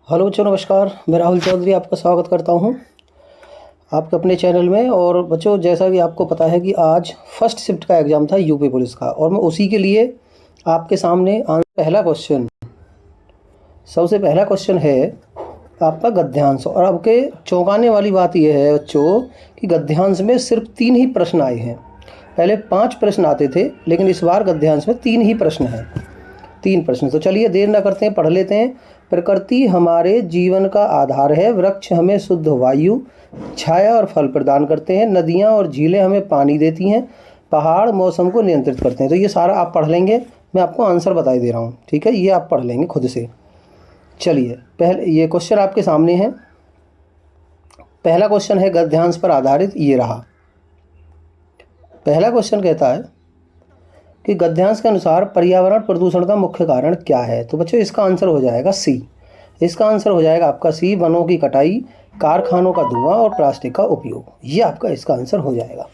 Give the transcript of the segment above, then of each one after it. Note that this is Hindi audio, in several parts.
हेलो बच्चों, नमस्कार। मैं राहुल चौधरी आपका स्वागत करता हूं आपके अपने चैनल में। और बच्चों, जैसा कि आपको पता है कि आज फर्स्ट शिफ्ट का एग्ज़ाम था यूपी पुलिस का, और मैं उसी के लिए आपके सामने पहला क्वेश्चन सबसे पहला क्वेश्चन है आपका गद्यांश। और आपके चौंकाने वाली बात यह है बच्चों कि गद्यांश में सिर्फ 3 ही प्रश्न आए हैं। पहले 5 प्रश्न आते थे, लेकिन इस बार गद्यांश में 3 ही प्रश्न हैं। 3 प्रश्न। तो चलिए देर ना करते हैं, पढ़ लेते हैं। प्रकृति हमारे जीवन का आधार है। वृक्ष हमें शुद्ध वायु, छाया और फल प्रदान करते हैं। नदियाँ और झीलें हमें पानी देती हैं। पहाड़ मौसम को नियंत्रित करते हैं। तो ये सारा आप पढ़ लेंगे, मैं आपको आंसर बता दे रहा हूँ, ठीक है। ये आप पढ़ लेंगे खुद से। चलिए, पहले ये क्वेश्चन आपके सामने है। पहला क्वेश्चन है गद्यांश पर आधारित, ये रहा। पहला क्वेश्चन कहता है कि गद्यांश के अनुसार पर्यावरण प्रदूषण का मुख्य कारण क्या है। तो बच्चों, इसका आंसर हो जाएगा सी। इसका आंसर हो जाएगा आपका सी, वनों की कटाई, कारखानों का धुआं और प्लास्टिक का उपयोग। ये आपका इसका आंसर हो जाएगा,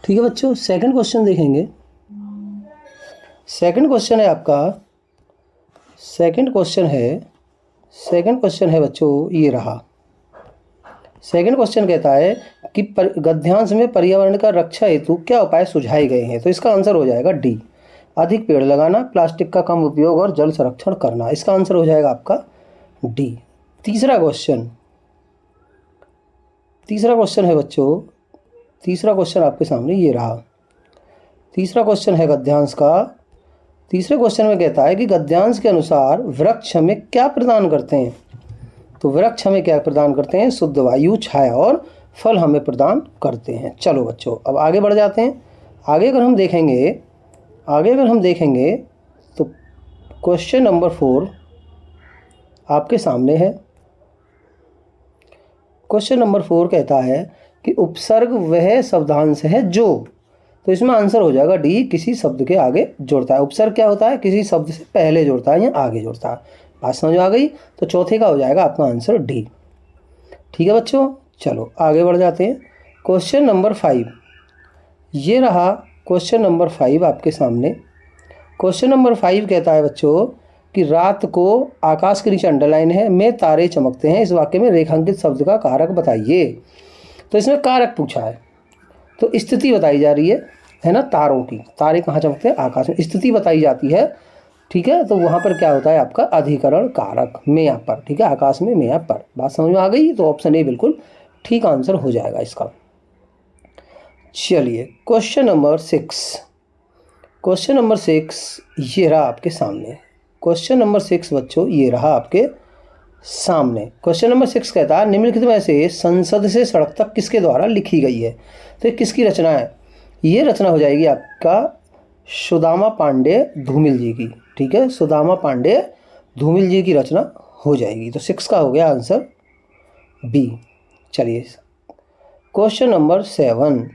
ठीक है बच्चों। सेकंड क्वेश्चन देखेंगे। सेकंड क्वेश्चन है आपका, सेकंड क्वेश्चन है बच्चों, ये रहा। सेकंड क्वेश्चन कहता है कि गद्यांश में पर्यावरण का रक्षा हेतु क्या उपाय सुझाए गए हैं। तो इसका आंसर हो जाएगा डी, अधिक पेड़ लगाना, प्लास्टिक का कम उपयोग और जल संरक्षण करना। इसका आंसर हो जाएगा आपका डी। तीसरा क्वेश्चन है बच्चों, तीसरा क्वेश्चन आपके सामने ये रहा। तीसरा क्वेश्चन है गद्यांश का। तीसरे क्वेश्चन में कहता है कि गद्यांश के अनुसार वृक्ष हमें क्या प्रदान करते हैं। तो वृक्ष हमें क्या प्रदान करते हैं? शुद्ध वायु, छाया और फल हमें प्रदान करते हैं। चलो बच्चों, अब आगे बढ़ जाते हैं। आगे अगर हम देखेंगे तो क्वेश्चन नंबर 4 आपके सामने है। क्वेश्चन नंबर 4 कहता है कि उपसर्ग वह शब्दांश है जो, तो इसमें आंसर हो जाएगा डी, किसी शब्द के आगे जोड़ता है। उपसर्ग क्या होता है? किसी शब्द से पहले जोड़ता है या आगे जोड़ता है। बात समझ आ गई? तो चौथे का हो जाएगा आपका आंसर डी, ठीक है बच्चों। चलो आगे बढ़ जाते हैं। क्वेश्चन नंबर 5 ये रहा। क्वेश्चन नंबर 5 आपके सामने। क्वेश्चन नंबर 5 कहता है बच्चों कि रात को, आकाश के नीचे अंडरलाइन है, में तारे चमकते हैं। इस वाक्य में रेखांकित शब्द का कारक बताइए। तो इसमें कारक पूछा है, तो स्थिति बताई जा रही है ना, तारों की। तारे कहाँ चमकते हैं? आकाश में। स्थिति बताई जाती है, ठीक है। तो वहाँ पर क्या होता है आपका अधिकरण कारक, में यहाँ पर, ठीक है, आकाश में, में यहाँ पर। बात समझ में आ गई? तो ऑप्शन ए बिल्कुल ठीक आंसर हो जाएगा इसका। चलिए क्वेश्चन नंबर 6 ये रहा आपके सामने। क्वेश्चन नंबर 6 बच्चों ये रहा आपके सामने। क्वेश्चन नंबर 6 कहता है निम्नलिखित में से संसद से सड़क तक किसके द्वारा लिखी गई है। तो किसकी रचना है? ये रचना हो जाएगी आपका सुदामा पांडे धूमिल जी की, ठीक है। सुदामा पांडे धूमिल जी की रचना हो जाएगी। तो 6 का हो गया आंसर बी। चलिए क्वेश्चन नंबर 7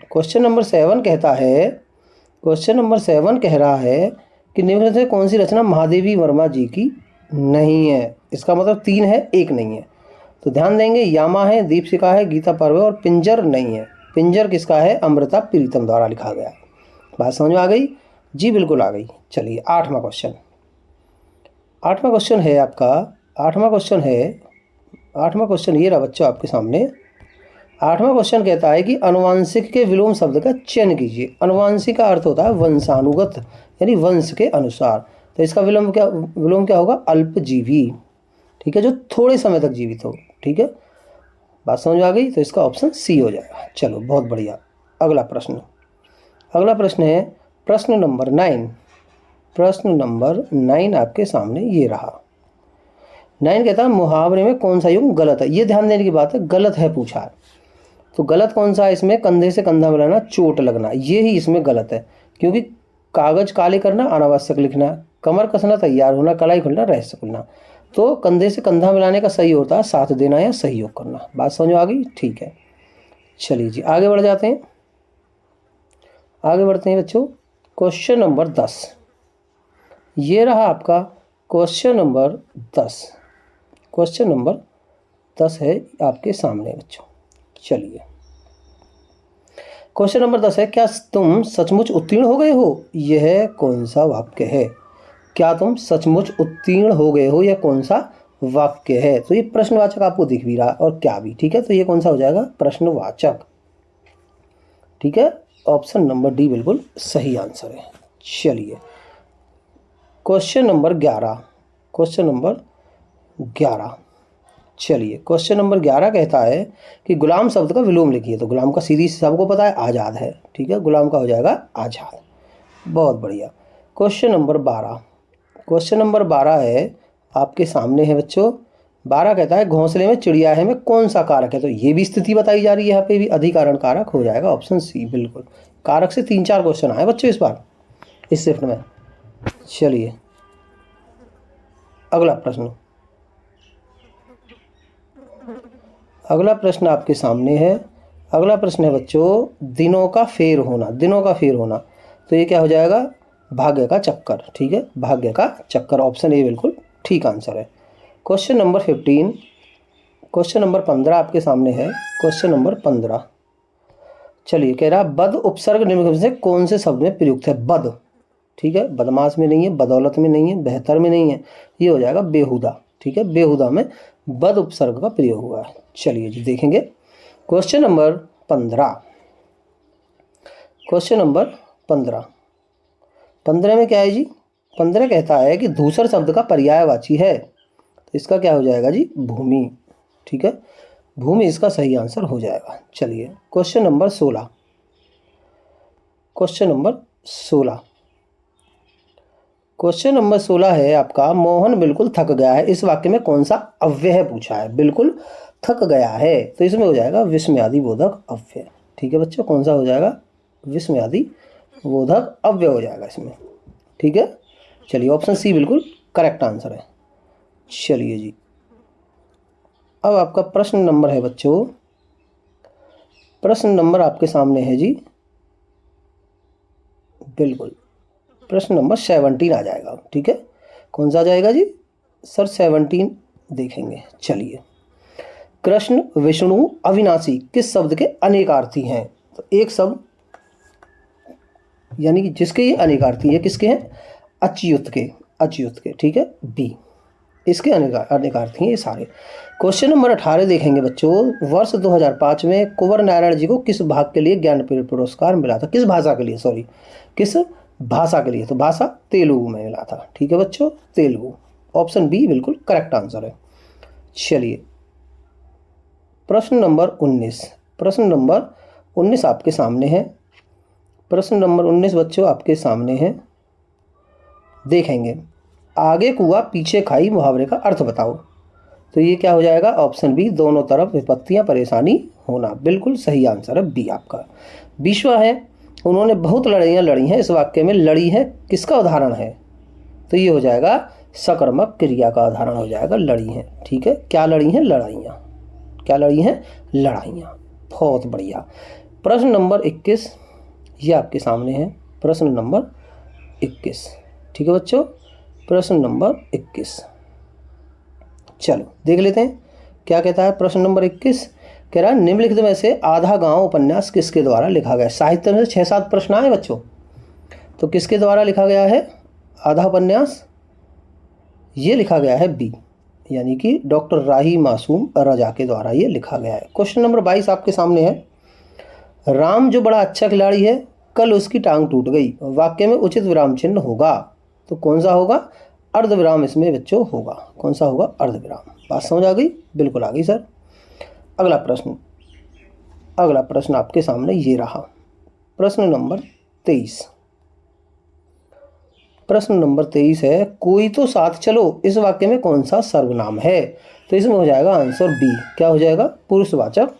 कह रहा है कि निम्न से कौन सी रचना महादेवी वर्मा जी की नहीं है। इसका मतलब 3 है, 1 नहीं है। तो ध्यान देंगे, यामा है, दीपशिखा है, गीता पर्व है और पिंजर नहीं है। पिंजर किसका है? अमृता प्रीतम द्वारा लिखा गया। बात समझ में आ गई? जी बिल्कुल आ गई। चलिए 8वां क्वेश्चन है आपका। 8वां क्वेश्चन ये रहा बच्चों आपके सामने। 8वां क्वेश्चन कहता है कि अनुवांशिक के विलोम शब्द का चयन कीजिए। अनुवांशिक का अर्थ होता है वंशानुगत, यानी वंश के अनुसार। तो इसका विलोम क्या होगा? अल्पजीवी, ठीक है, जो थोड़े समय तक जीवित हो, ठीक है। बात समझ आ गई? तो इसका ऑप्शन सी हो जाएगा। चलो बहुत बढ़िया। अगला प्रश्न है प्रश्न नंबर 9 आपके सामने ये रहा। 9 कहता है मुहावरे में कौन सा युग गलत है। ये ध्यान देने की बात है, गलत है पूछा है। तो गलत कौन सा है इसमें? कंधे से कंधा मिलाना, चोट लगना, ये ही इसमें गलत है। क्योंकि कागज काले करना, अनावश्यक लिखना, कमर कसना, तैयार होना, कलाई खुलना, रहस्य खुलना। तो कंधे से कंधा मिलाने का सही होता है साथ देना या सहयोग करना। बात समझ आ गई? ठीक है। चलिए जी आगे बढ़ जाते हैं। आगे बढ़ते हैं बच्चों। क्वेश्चन नंबर 10 ये रहा आपका। क्वेश्चन नंबर 10 है आपके सामने बच्चों। चलिए क्वेश्चन नंबर 10 है, क्या तुम सचमुच उत्तीर्ण हो गए हो? यह कौन सा वाक्य है? क्या तुम सचमुच उत्तीर्ण हो गए हो? यह कौन सा वाक्य है। तो ये प्रश्नवाचक आपको दिख भी रहा और क्या भी, ठीक है। तो ये कौन सा हो जाएगा, प्रश्नवाचक, ठीक है। ऑप्शन नंबर डी बिल्कुल सही आंसर है। चलिए क्वेश्चन नंबर 11, क्वेश्चन नंबर 11, चलिए क्वेश्चन नंबर 11 कहता है कि गुलाम शब्द का विलोम लिखिए। तो गुलाम का सीधी सबको पता है आज़ाद है, ठीक है। गुलाम का हो जाएगा आज़ाद, बहुत बढ़िया। क्वेश्चन नंबर 12, क्वेश्चन नंबर 12 है आपके सामने है बच्चों। 12 कहता है घोंसले में चिड़िया है में कौन सा कारक है। तो ये भी स्थिति बताई जा रही है, यहाँ पे भी अधिकरण कारक हो जाएगा ऑप्शन सी बिल्कुल। कारक से 3-4 क्वेश्चन आए बच्चों इस बार इस शिफ्ट में। चलिए अगला प्रश्न, अगला प्रश्न आपके सामने है। अगला प्रश्न है बच्चों दिनों का फेर होना, दिनों का फेर होना। तो ये क्या हो जाएगा, भाग्य का चक्कर, ठीक है। भाग्य का चक्कर, ऑप्शन ए बिल्कुल ठीक आंसर है। क्वेश्चन नंबर 15, क्वेश्चन नंबर 15 आपके सामने है। क्वेश्चन नंबर 15, चलिए कह रहा बद उपसर्ग निम्न में से कौन से शब्द में प्रयुक्त है। बद, ठीक है। बदमाश में नहीं है, बदौलत में नहीं है, बेहतर में नहीं है, ये हो जाएगा बेहुदा, ठीक है। बेहुदा में बद उपसर्ग का प्रयोग हुआ है। चलिए जी देखेंगे क्वेश्चन नंबर 15, क्वेश्चन नंबर 15, 15 में क्या है जी, 15 कहता है कि दूसर शब्द का पर्यायवाची है। तो इसका क्या हो जाएगा जी, भूमि, ठीक है। भूमि इसका सही आंसर हो जाएगा। चलिए question number 16, question number 16, question number 16 है आपका मोहन बिल्कुल थक गया है। इस वाक्य में कौन सा अव्यय पूछा है, बिल्कुल थक गया है। तो इसमें हो जाएगा विस्मयादि बोधक अव्यय, ठीक है बच्चों। कौन सा हो जाएगा, विस्मयादि बोधक अव्यय हो जाएगा इसमें, ठीक है। चलिए ऑप्शन सी बिल्कुल करेक्ट आंसर है। चलिए जी अब आपका प्रश्न नंबर है बच्चों, प्रश्न नंबर आपके सामने है जी बिल्कुल प्रश्न नंबर 17 आ जाएगा, ठीक है। कौन सा आ जाएगा जी सर, 17 देखेंगे। चलिए कृष्ण विष्णु अविनाशी किस शब्द के अनेकार्थी हैं। तो एक शब्द यानी कि जिसके ये अनेकार्थी है किसके हैं, अच्युत के, अच्युत के, ठीक है। बी इसके अनेकार्थी हैं ये सारे। क्वेश्चन नंबर 18 देखेंगे बच्चों। वर्ष 2005 में कुंवर नारायण जी को किस भाग के लिए ज्ञानपीठ पुरस्कार मिला था, किस भाषा के लिए, सॉरी किस भाषा के लिए। तो भाषा तेलुगु में मिला था, ठीक है बच्चों, तेलुगु। ऑप्शन बी बिल्कुल करेक्ट आंसर है। चलिए प्रश्न नंबर 19, प्रश्न नंबर 19 आपके सामने है। प्रश्न नंबर 19 बच्चों आपके सामने है, देखेंगे आगे कुआ पीछे खाई मुहावरे का अर्थ बताओ। तो ये क्या हो जाएगा, ऑप्शन बी दोनों तरफ विपत्तियां परेशानी होना, बिल्कुल सही आंसर है बी आपका। विश्व है उन्होंने बहुत लड़ाइयाँ लड़ी हैं। इस वाक्य में लड़ी है किसका उदाहरण है। तो ये हो जाएगा सकर्मक क्रिया का उदाहरण हो जाएगा, लड़ी हैं, ठीक है। क्या लड़ी हैं, लड़ाइयाँ, क्या लड़ी हैं, लड़ाइयाँ, बहुत बढ़िया। प्रश्न नंबर 21 ये आपके सामने है। प्रश्न नंबर 21, ठीक है बच्चों, प्रश्न नंबर 21। चलो देख लेते हैं क्या कहता है प्रश्न नंबर 21। कह रहा है निम्नलिखित में से आधा गांव उपन्यास किसके द्वारा लिखा गया। साहित्य में से 6-7 प्रश्न आए बच्चों, तो किसके द्वारा लिखा गया है आधा उपन्यास। ये लिखा गया है बी, यानी कि डॉक्टर राही मासूम रजा के द्वारा ये लिखा गया है। क्वेश्चन नंबर 22 आपके सामने है। राम जो बड़ा अच्छा खिलाड़ी है कल उसकी टांग टूट गई, वाक्य में उचित विराम चिन्ह होगा। तो कौन सा होगा, अर्धविराम इसमें बच्चों होगा। कौन सा होगा, अर्धविराम। बात समझ आ गई, बिल्कुल आ गई सर। अगला प्रश्न, अगला प्रश्न आपके सामने ये रहा, प्रश्न नंबर 23। प्रश्न नंबर 23 है कोई तो साथ चलो इस वाक्य में कौन सा सर्वनाम है। तो इसमें हो जाएगा आंसर बी, क्या हो जाएगा, पुरुषवाचक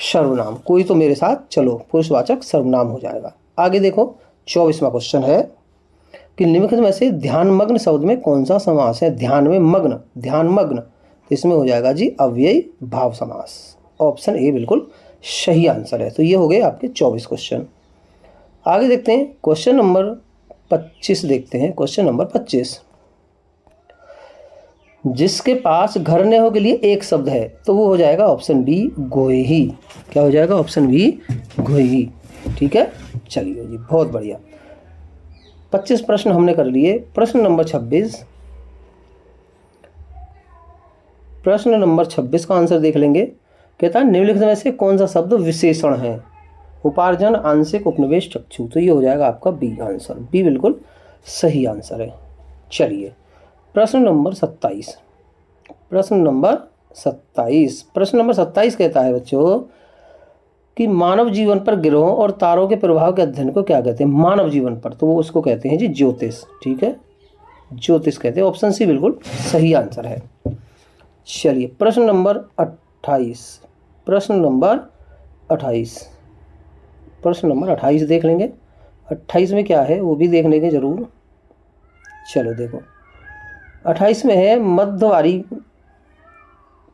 सर्वनाम। कोई तो मेरे साथ चलो पुरुषवाचक सर्वनाम हो जाएगा। आगे देखो 24वां क्वेश्चन है कि निम्नलिखित में से ध्यानमग्न शब्द में कौन सा समास है। ध्यान में मग्न, ध्यानमग्न, तो इसमें हो जाएगा जी अव्ययी भाव समास। ऑप्शन ए बिल्कुल सही आंसर है। तो ये हो गए आपके 24 क्वेश्चन। आगे देखते हैं क्वेश्चन नंबर 25 देखते हैं। क्वेश्चन नंबर 25, जिसके पास घर न हो के लिए एक शब्द है तो वो हो जाएगा ऑप्शन बी गोही। क्या हो जाएगा, ऑप्शन बी गोही, ठीक है। चलिए जी बहुत बढ़िया, 25 प्रश्न हमने कर लिए। प्रश्न नंबर 26, प्रश्न नंबर 26 का आंसर देख लेंगे। कहता है निम्नलिखित में से कौन सा शब्द विशेषण है? उपार्जन, आंशिक, उपनिवेश, चक्षु। तो ये हो जाएगा आपका बी आंसर। बी बिल्कुल सही आंसर है। चलिए प्रश्न नंबर 27। प्रश्न नंबर 27 कहता है बच्चों कि मानव जीवन पर ग्रहों और तारों के प्रभाव के अध्ययन को क्या कहते हैं? मानव जीवन पर, तो वो उसको कहते हैं जी ज्योतिष। ठीक है, ज्योतिष कहते हैं। ऑप्शन सी बिल्कुल सही आंसर है। चलिए प्रश्न नंबर 28। प्रश्न नंबर 28 देख लेंगे। 28 में क्या है वो भी देख लेंगे जरूर। चलो देखो 28 में है मध्यवारी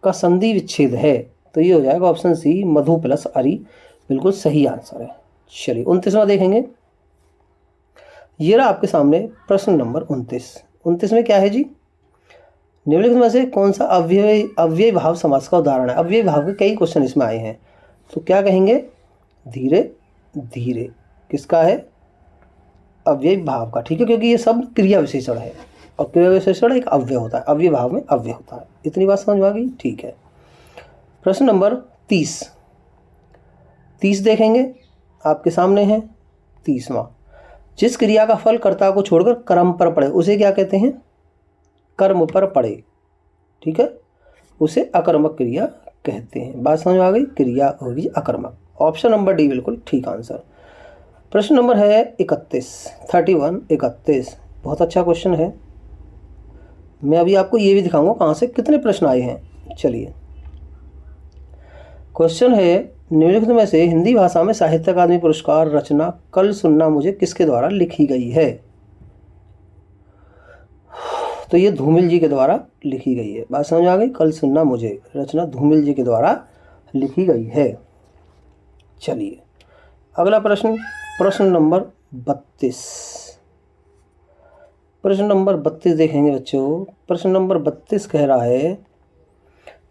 का संधि विच्छेद है, तो ये हो जाएगा ऑप्शन सी मधु प्लस अरि, बिल्कुल सही आंसर है। चलिए 29वां देखेंगे। ये रहा आपके सामने प्रश्न नंबर 29 में क्या है जी? निम्नलिखित में से कौन सा अव्ययी भाव समास का उदाहरण है? अव्ययी भाव के कई क्वेश्चन इसमें आए हैं, तो क्या कहेंगे? धीरे धीरे किसका है? अव्ययी भाव का। ठीक है, क्योंकि ये सब क्रिया विशेषण है और क्रिया विशेषण एक अव्यय होता है, अव्ययी भाव में अव्यय होता है। इतनी बात समझ में आ गई? ठीक है। प्रश्न नंबर 30 देखेंगे, आपके सामने है 30वां। जिस क्रिया का फल कर्ता को छोड़कर कर्म पर पड़े उसे क्या कहते हैं? कर्म पर पड़े। ठीक है, उसे अकर्मक क्रिया कहते हैं। बात समझ में आ गई? क्रिया होगी अकर्मक। ऑप्शन नंबर डी बिल्कुल ठीक आंसर। प्रश्न नंबर है 31। बहुत अच्छा क्वेश्चन है। मैं अभी आपको ये भी दिखाऊंगा कहाँ से कितने प्रश्न आए हैं। चलिए क्वेश्चन है निम्नलिखित में से हिंदी भाषा में साहित्य अकादमी पुरस्कार रचना कल सुनना मुझे किसके द्वारा लिखी गई है? तो ये धूमिल जी के द्वारा लिखी गई है। बात समझ आ गई? कल सुनना मुझे रचना धूमिल जी के द्वारा लिखी गई है। चलिए अगला प्रश्न, प्रश्न नंबर 32। प्रश्न नंबर 32 देखेंगे बच्चों। प्रश्न नंबर 32 कह रहा है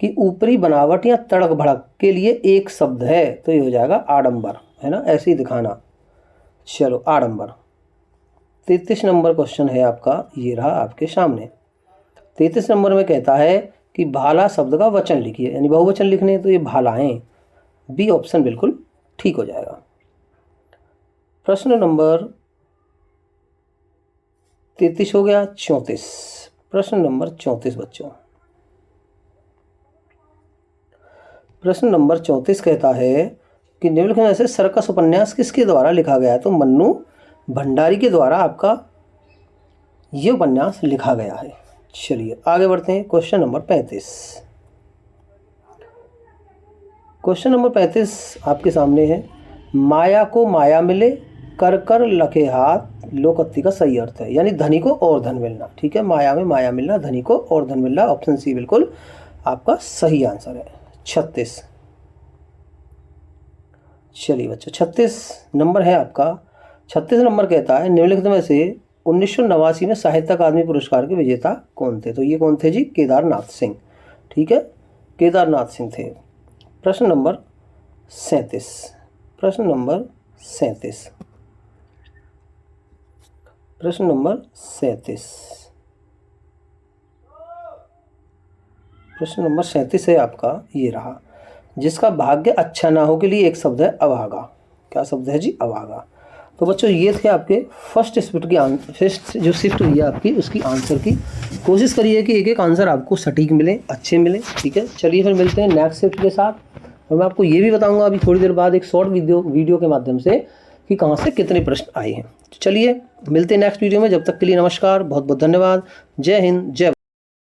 कि ऊपरी बनावट या तड़क भड़क के लिए एक शब्द है, तो ये हो जाएगा आडंबर, है ना, ऐसे ही दिखाना। चलो आडंबर। 33 नंबर क्वेश्चन है आपका, ये रहा आपके सामने। 33 नंबर में कहता है कि भाला शब्द का वचन लिखिए, यानी बहुवचन लिखने, तो ये भालाएं। बी ऑप्शन बिल्कुल ठीक हो जाएगा। प्रश्न नंबर 33 हो गया। 34। प्रश्न नंबर 34 बच्चों। प्रश्न नंबर 34 कहता है कि निम्नलिखित में से सर्कस उपन्यास किसके द्वारा लिखा गया है? तो मन्नू भंडारी के द्वारा आपका ये उपन्यास लिखा गया है। चलिए आगे बढ़ते हैं। Question number 35। क्वेश्चन नंबर 35 आपके सामने है। माया को माया मिले, कर कर लखे हाथ, लोकत्ति का सही अर्थ है, यानी धनी को और धन मिलना। ठीक है, माया में माया मिलना, धनी को और धन मिलना। ऑप्शन सी बिल्कुल आपका सही आंसर है। 36। चलिए बच्चों 36 नंबर है आपका। 36 नंबर कहता है निम्नलिखित में से 1989 में साहित्य अकादमी पुरस्कार के विजेता कौन थे? तो ये कौन थे जी? केदारनाथ सिंह। ठीक है, केदारनाथ सिंह थे। प्रश्न नंबर 37। प्रश्न नंबर 37। प्रश्न नंबर 37। प्रश्न नंबर 37 है आपका, ये रहा। जिसका भाग्य अच्छा ना हो के लिए एक शब्द है अभागा। क्या शब्द है जी? अभागा। तो बच्चों ये थे आपके फर्स्ट शिफ्ट की फर्स्ट जो शिफ्ट हुई है आपकी, उसकी आंसर की। कोशिश करिए कि एक एक आंसर आपको सटीक मिले, अच्छे मिले। ठीक है, चलिए फिर मिलते हैं नेक्स्ट शिफ्ट के साथ। और मैं आपको ये भी बताऊंगा अभी थोड़ी देर बाद एक शॉर्ट वीडियो के माध्यम से कि कहाँ से कितने प्रश्न आए हैं। तो चलिए मिलते हैं नेक्स्ट वीडियो में। जब तक के लिए नमस्कार, बहुत बहुत धन्यवाद। जय हिंद, जय भारत।